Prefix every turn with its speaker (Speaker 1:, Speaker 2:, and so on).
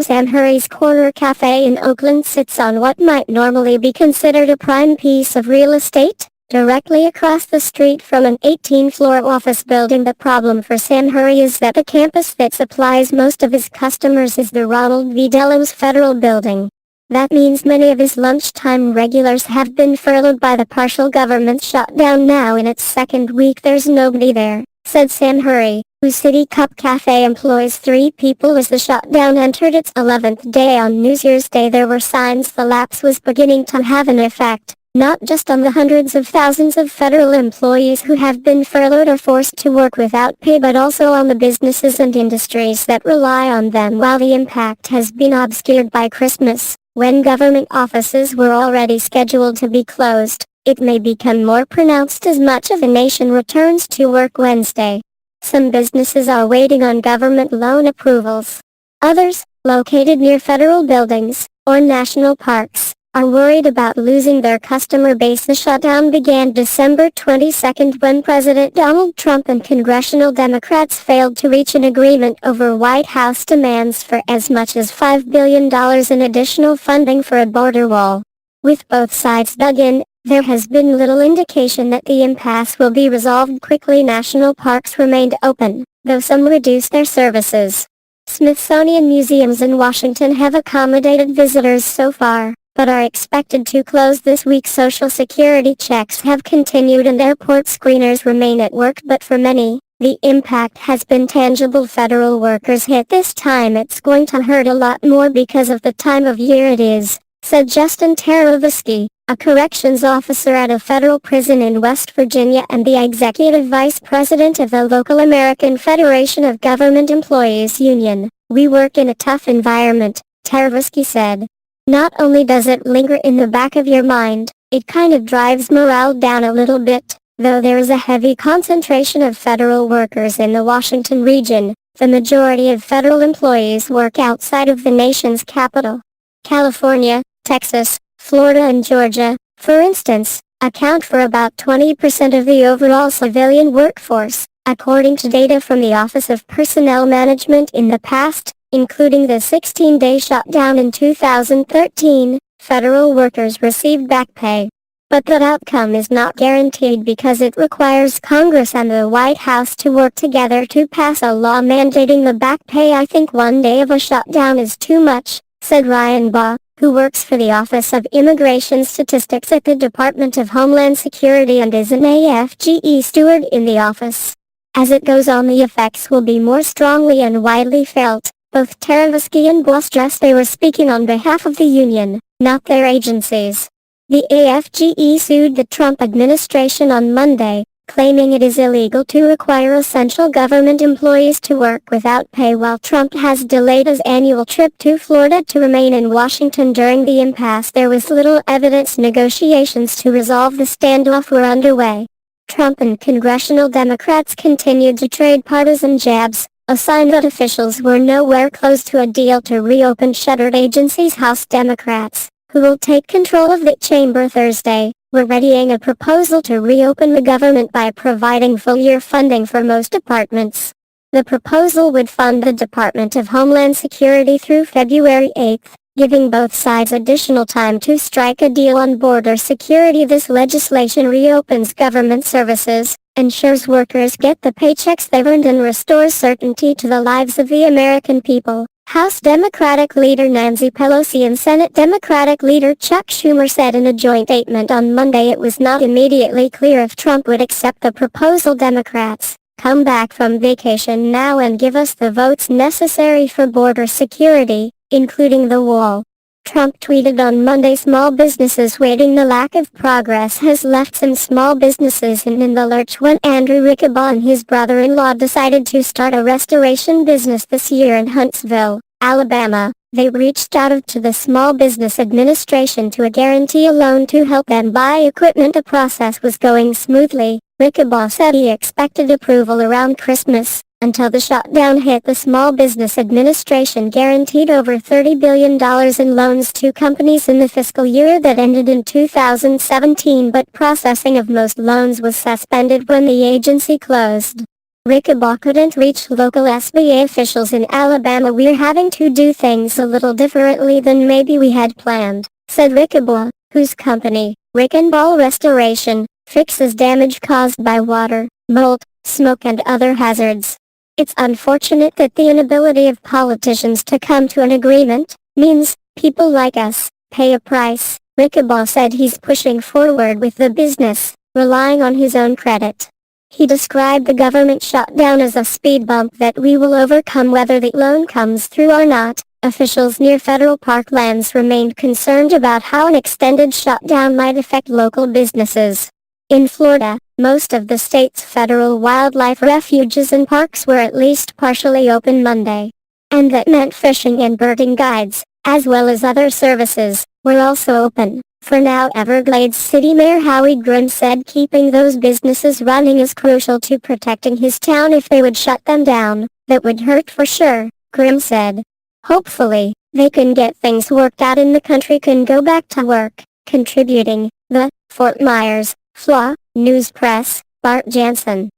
Speaker 1: Sam Hurry's Corner Cafe in Oakland sits on what might normally be considered a prime piece of real estate, directly across the street from an 18-floor office building. The problem for Sam Hurry is that the campus that supplies most of his customers is the Ronald V. Delos Federal Building. That means many of his lunchtime regulars have been furloughed by the partial government shutdown. Now in its second week there's nobody there, said Sam Hurry, whose City Cup Cafe employs 3 people. As the shutdown entered its 11th day on New Year's Day, there were signs the lapse was beginning to have an effect, not just on the hundreds of thousands of federal employees who have been furloughed or forced to work without pay, but also on the businesses and industries that rely on them. While the impact has been obscured by Christmas, when government offices were already scheduled to be closed, it may become more pronounced as much of the nation returns to work Wednesday. Some businesses are waiting on government loan approvals. Others, located near federal buildings or national parks, are worried about losing their customer base. The shutdown began December 22 when President Donald Trump and congressional Democrats failed to reach an agreement over White House demands for as much as $5 billion in additional funding for a border wall. With both sides dug in, there has been little indication that the impasse will be resolved quickly. National parks remained open, though some reduced their services. Smithsonian museums in Washington have accommodated visitors so far, but are expected to close this week. Social Security checks have continued and airport screeners remain at work, but for many, the impact has been tangible. Federal workers hit this time. It's going to hurt a lot more because of the time of year it is, said Justin Taravisky, a corrections officer at a federal prison in West Virginia and the executive vice president of the local American Federation of Government Employees Union. We work in a tough environment, Taravisky said. Not only does it linger in the back of your mind, it kind of drives morale down a little bit. Though there is a heavy concentration of federal workers in the Washington region, the majority of federal employees work outside of the nation's capital. California, Texas, Florida and Georgia, for instance, account for about 20% of the overall civilian workforce, according to data from the Office of Personnel Management. In the past, including the 16-day shutdown in 2013, federal workers received back pay. But that outcome is not guaranteed because it requires Congress and the White House to work together to pass a law mandating the back pay. I think one day of a shutdown is too much, said Ryan Baugh, who works for the Office of Immigration Statistics at the Department of Homeland Security and is an AFGE steward in the office. As it goes on, the effects will be more strongly and widely felt. Both Taravisky and Baugh stressed they were speaking on behalf of the union, not their agencies. The AFGE sued the Trump administration on Monday, claiming it is illegal to require essential government employees to work without pay while Trump has delayed his annual trip to Florida to remain in Washington. During the impasse, there was little evidence negotiations to resolve the standoff were underway. Trump and congressional Democrats continued to trade partisan jabs, a sign that officials were nowhere close to a deal to reopen shuttered agencies. House Democrats, who will take control of the chamber Thursday, were readying a proposal to reopen the government by providing full-year funding for most departments. The proposal would fund the Department of Homeland Security through February 8, giving both sides additional time to strike a deal on border security. This legislation reopens government services, ensures workers get the paychecks they've earned, and restores certainty to the lives of the American people, House Democratic Leader Nancy Pelosi and Senate Democratic Leader Chuck Schumer said in a joint statement on Monday. It was not immediately clear if Trump would accept the proposal. Democrats, come back from vacation now and give us the votes necessary for border security, including the wall. Trump tweeted on Monday, small businesses waiting. The lack of progress has left some small businesses in the lurch when Andrew Rickabaugh and his brother-in-law decided to start a restoration business this year in Huntsville, Alabama. They reached out to the Small Business Administration to guarantee a loan to help them buy equipment. The process was going smoothly. Rickabaugh said he expected approval around Christmas. Until the shutdown hit, the Small Business Administration guaranteed over $30 billion in loans to companies in the fiscal year that ended in 2017, but processing of most loans was suspended when the agency closed. Rickabaugh couldn't reach local SBA officials in Alabama. "We're having to do things a little differently than maybe we had planned," said Rickabaugh, whose company, Rick and Ball Restoration, fixes damage caused by water, mold, smoke and other hazards. "It's unfortunate that the inability of politicians to come to an agreement means people like us pay a price." Rickabaugh said he's pushing forward with the business, relying on his own credit. He described the government shutdown as a speed bump that we will overcome whether the loan comes through or not. Officials near federal parklands remained concerned about how an extended shutdown might affect local businesses. In Florida, most of the state's federal wildlife refuges and parks were at least partially open Monday. And that meant fishing and birding guides, as well as other services, were also open. For now, Everglades City Mayor Howie Grimm said keeping those businesses running is crucial to protecting his town. "If they would shut them down, that would hurt for sure," Grimm said. "Hopefully, they can get things worked out and the country can go back to work." Contributing, the Fort Myers, FLA, News Press, Bart Jansen.